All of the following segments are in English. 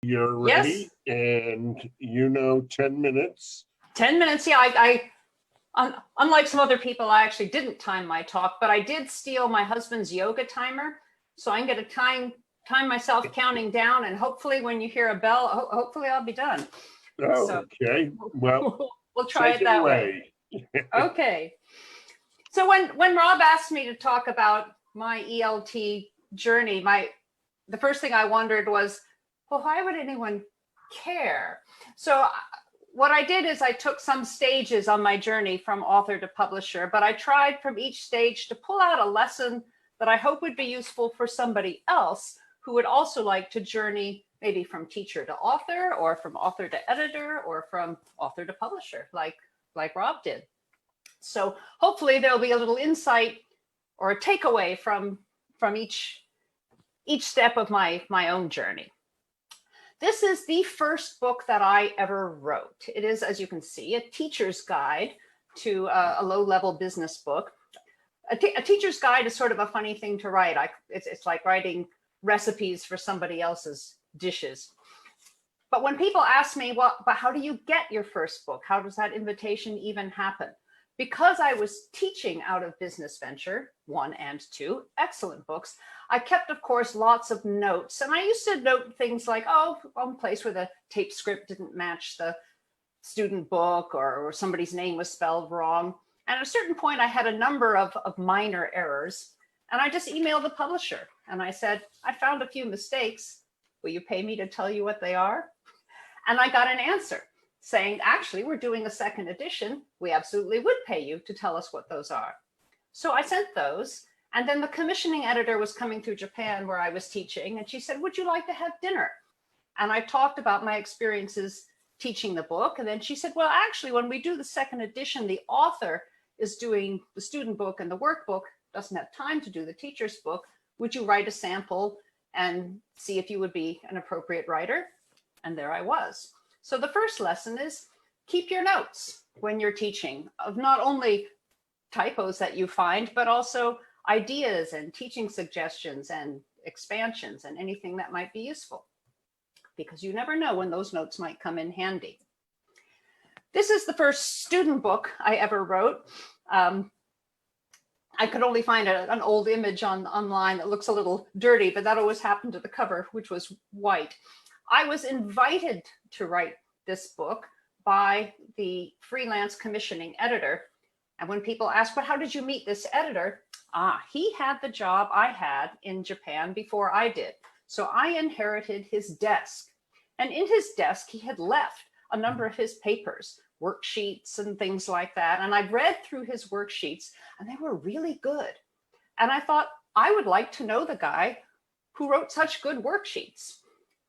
You're Yes. ready, and 10 minutes. 10 minutes. Yeah, unlike some other people, I actually didn't time my talk, but I did steal my husband's yoga timer. So I'm going to time myself counting down, and hopefully when you hear a bell, hopefully I'll be done. So Okay, well, we'll try take it that way. Okay. So when Rob asked me to talk about my ELT journey, the first thing I wondered was, well, why would anyone care? So what I did is I took some stages on my journey from author to publisher, but I tried from each stage to pull out a lesson that I hope would be useful for somebody else who would also like to journey maybe from teacher to author, or from author to editor, or from author to publisher, like Rob did. So hopefully there'll be a little insight or a takeaway from each step of my own journey. This is the first book that I ever wrote. It is, as you can see, a teacher's guide to a low-level business book. A teacher's guide is sort of a funny thing to write. It's like writing recipes for somebody else's dishes. But when people ask me, well, but how do you get your first book? How does that invitation even happen? Because I was teaching out of Business Venture 1 and 2, excellent books, I kept, of course, lots of notes. And I used to note things like, oh, one place where the tape script didn't match the student book, or somebody's name was spelled wrong. And at a certain point, I had a number of minor errors. And I just emailed the publisher. And I said, I found a few mistakes. Will you pay me to tell you what they are? And I got an answer saying, actually, we're doing a second edition. We absolutely would pay you to tell us what those are. So I sent those. And then the commissioning editor was coming through Japan where I was teaching. And she said, would you like to have dinner? And I talked about my experiences teaching the book. And then she said, well, actually, when we do the second edition, the author is doing the student book and the workbook, doesn't have time to do the teacher's book. Would you write a sample and see if you would be an appropriate writer? And there I was. So the first lesson is keep your notes when you're teaching, of not only typos that you find, but also ideas and teaching suggestions and expansions and anything that might be useful, because you never know when those notes might come in handy. This is the first student book I ever wrote. I could only find an old image online that looks a little dirty, but that always happened to the cover, which was white. I was invited to write this book by the freelance commissioning editor. And when people ask, well, how did you meet this editor? He had the job I had in Japan before I did. So I inherited his desk. And in his desk, he had left a number of his papers, worksheets and things like that. And I read through his worksheets, and they were really good. And I thought, I would like to know the guy who wrote such good worksheets.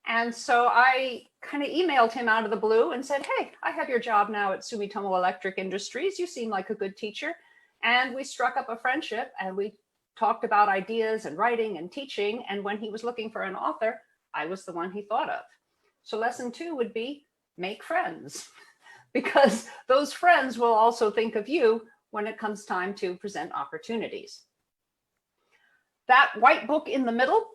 And so I kind of emailed him out of the blue and said, hey, I have your job now at Sumitomo Electric Industries. You seem like a good teacher. And we struck up a friendship, and we talked about ideas and writing and teaching. And when he was looking for an author, I was the one he thought of. So lesson 2 would be make friends, because those friends will also think of you when it comes time to present opportunities. That white book in the middle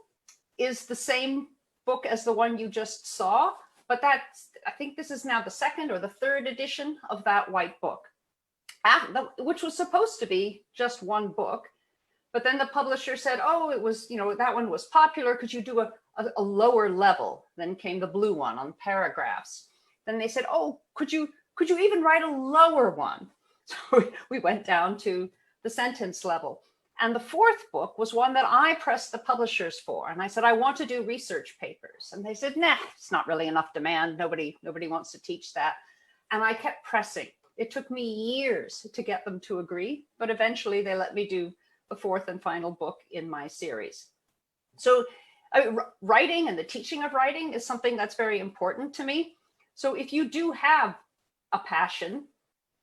is the same book as the one you just saw, but I think this is now the second or the third edition of that white book, which was supposed to be just one book. But then the publisher said, oh, it was, that one was popular. Could you do a lower level? Then came the blue one on paragraphs. Then they said, oh, could you even write a lower one? So we went down to the sentence level. And the fourth book was one that I pressed the publishers for. And I said, I want to do research papers. And they said, nah, it's not really enough demand. Nobody wants to teach that. And I kept pressing. It took me years to get them to agree, but eventually they let me do the fourth and final book in my series. So writing and the teaching of writing is something that's very important to me. So if you do have a passion,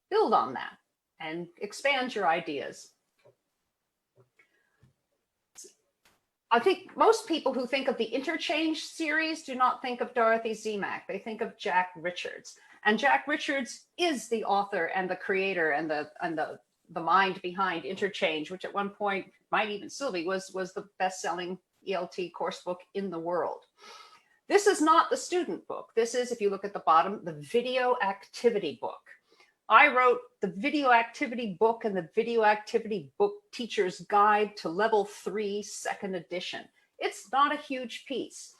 build on that and expand your ideas. I think most people who think of the Interchange series do not think of Dorothy Zemach. They think of Jack Richards. And Jack Richards is the author and the creator and the mind behind Interchange, which at one point, might even still be, was the best-selling ELT course book in the world. This is not the student book. This is, if you look at the bottom, the video activity book. I wrote the video activity book and the video activity book teacher's guide to level 3 second edition. It's not a huge piece,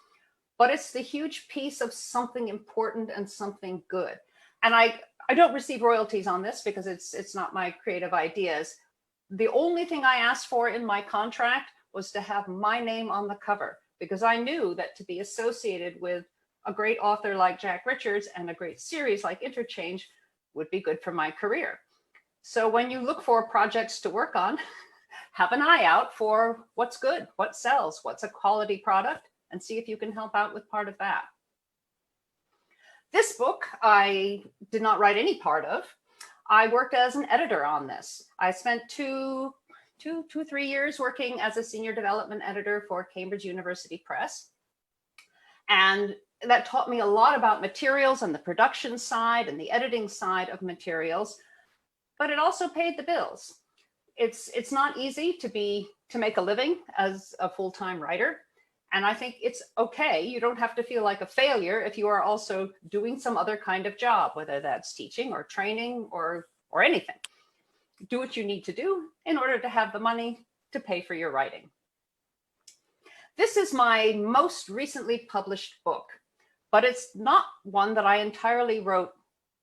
but it's the huge piece of something important and something good. And I don't receive royalties on this because it's not my creative ideas. The only thing I asked for in my contract was to have my name on the cover, because I knew that to be associated with a great author like Jack Richards and a great series like Interchange would be good for my career. So when you look for projects to work on, have an eye out for what's good, what sells, what's a quality product, and see if you can help out with part of that. This book I did not write any part of. I worked as an editor on this. I spent 3 years working as a senior development editor for Cambridge University Press. And that taught me a lot about materials and the production side and the editing side of materials, but it also paid the bills. It's not easy to make a living as a full-time writer. And I think it's okay. You don't have to feel like a failure if you are also doing some other kind of job, whether that's teaching or training or anything. Do what you need to do in order to have the money to pay for your writing. This is my most recently published book, but it's not one that I entirely wrote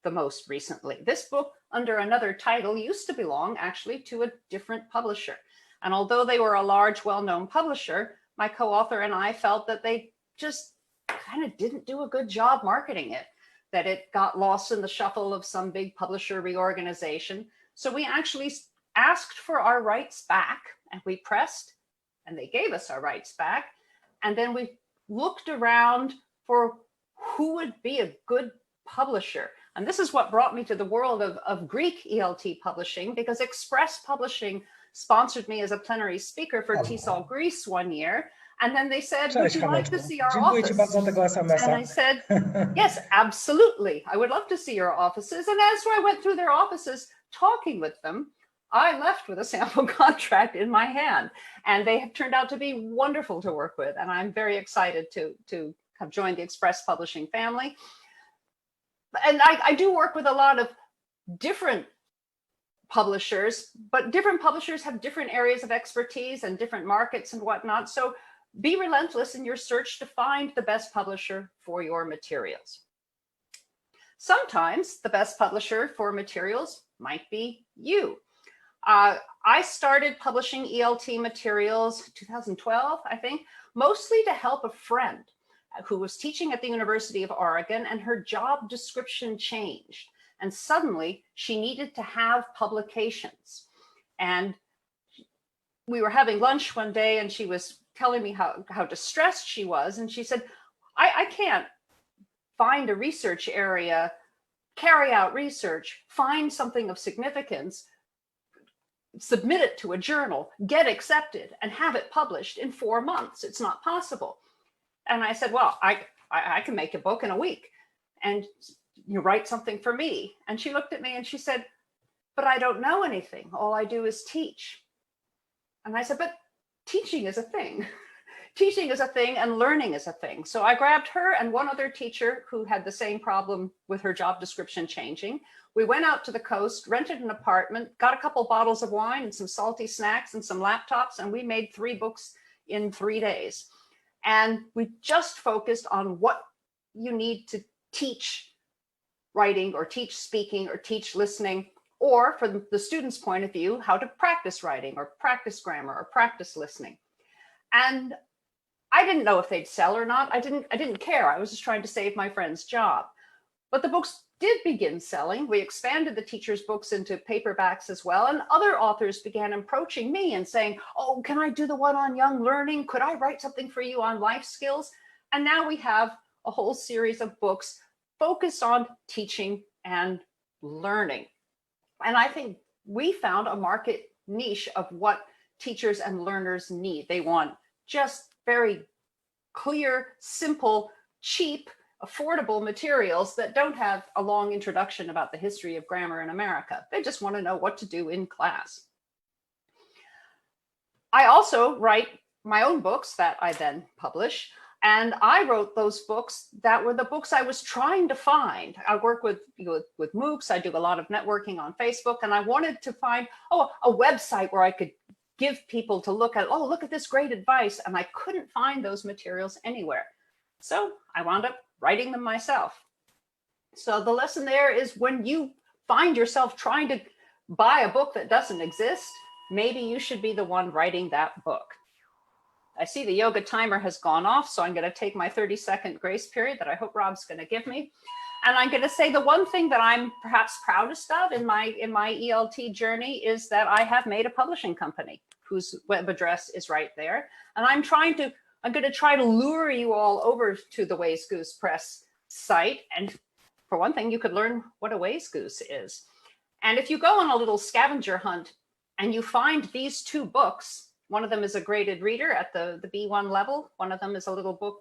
the most recently. This book, under another title, used to belong actually to a different publisher. And although they were a large, well-known publisher, my co-author and I felt that they just kind of didn't do a good job marketing it, that it got lost in the shuffle of some big publisher reorganization. So we actually asked for our rights back, and we pressed, and they gave us our rights back. And then we looked around for who would be a good publisher. And this is what brought me to the world of Greek ELT publishing, because Express Publishing sponsored me as a plenary speaker for TESOL Greece one year. And then they said, would you like to see our office? And I said, yes, absolutely. I would love to see your offices. And as I went through their offices, talking with them, I left with a sample contract in my hand. And they have turned out to be wonderful to work with. And I'm very excited to have joined the Express Publishing family. And I do work with a lot of different publishers, but different publishers have different areas of expertise and different markets and whatnot. So be relentless in your search to find the best publisher for your materials. Sometimes the best publisher for materials might be you. I started publishing ELT materials 2012, I think, mostly to help a friend who was teaching at the University of Oregon, and her job description changed. And suddenly she needed to have publications. And we were having lunch one day and she was telling me how distressed she was. And she said, I can't find a research area, carry out research, find something of significance, submit it to a journal, get accepted, and have it published in 4 months. It's not possible. And I said, well, I can make a book in a week, and you write something for me. And she looked at me and she said, but I don't know anything. All I do is teach. And I said, but teaching is a thing. Teaching is a thing and learning is a thing. So I grabbed her and one other teacher who had the same problem with her job description changing. We went out to the coast, rented an apartment, got a couple bottles of wine and some salty snacks and some laptops, and we made 3 books in 3 days. And we just focused on what you need to teach writing or teach speaking or teach listening, or from the student's point of view, how to practice writing or practice grammar or practice listening. And I didn't know if they'd sell or not. I didn't care. I was just trying to save my friend's job. But the books did begin selling. We expanded the teacher's books into paperbacks as well. And other authors began approaching me and saying, oh, can I do the one on young learning? Could I write something for you on life skills? And now we have a whole series of books focused on teaching and learning. And I think we found a market niche of what teachers and learners need. They want just very clear, simple, cheap, affordable materials that don't have a long introduction about the history of grammar in America. They just want to know what to do in class. I also write my own books that I then publish. And I wrote those books that were the books I was trying to find. I work with MOOCs. I do a lot of networking on Facebook, and I wanted to find, a website where I could give people to look at, look at this great advice. And I couldn't find those materials anywhere. So I wound up writing them myself. So the lesson there is, when you find yourself trying to buy a book that doesn't exist, maybe you should be the one writing that book. I see the yoga timer has gone off, so I'm going to take my 30-second grace period that I hope Rob's going to give me. And I'm going to say the one thing that I'm perhaps proudest of in my ELT journey is that I have made a publishing company whose web address is right there. And I'm going to try to lure you all over to the Ways Goose Press site. And for one thing, you could learn what a Ways Goose is. And if you go on a little scavenger hunt and you find these two books, one of them is a graded reader at the B1 level. One of them is a little book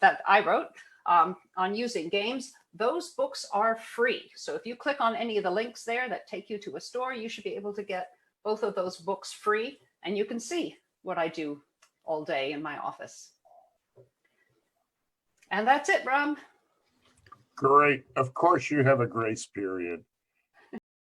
that I wrote on using games. Those books are free. So if you click on any of the links there that take you to a store, you should be able to get both of those books free. And you can see what I do all day in my office. And that's it, Rob. Great. Of course, you have a grace period.